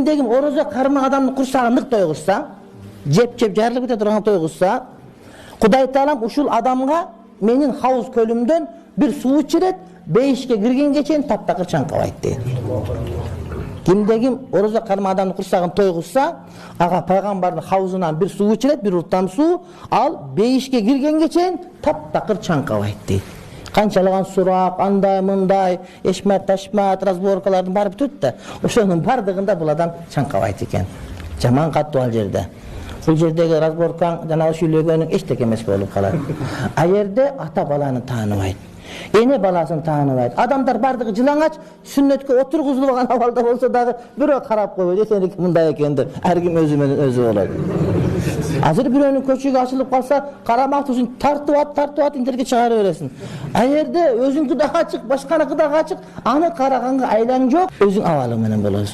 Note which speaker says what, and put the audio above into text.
Speaker 1: Кимдегим орозо кармак адамдын курсагын нык тойгузса, жеп жарылып кете турган тойгузса, Кудай Таалам ушул адамга менин хауз көлүмдөн бир суу ичирет, бейишке киргенге чейин таптакыр чаңкабайт дейт. Кимдегим орозо кармак адамдын курсагын тойгузса, ага пайгамбардын хаузунан бир суу ичирет, бир уртам суу, ал бейишке киргенге чейин таптакыр чаңкабайт дейт. Канчалаган сурак, андай мындай, эшмат ташмат, разборкалардын баары бүтөт да, ошонун бардыгында бул адам чаңкабайт экен. Жаман каттуу ал жерде. Бул жердеги разборкаң жанагы сүйлөгөнүң эчтеке эмес болуп калат. А жерде ата баланы тааныбайт. Эне баласын тааныбайт. Адамдар бардыгы жылаңач, сүннөткө отургузулган абалда болсо дагы бирөө карап койбойт, сеники мындай экен деп. Ар ким өзү менен өзү болот. Азыр бирөөнүн көчөгү ачылып калса, карамак түшүн тартып интерге чыгарып бересиң. А жерде өзүңкү дагы ачык, башканыкы дагы ачык, аны караганга айлан жок, өзүң абалың менен болосуң.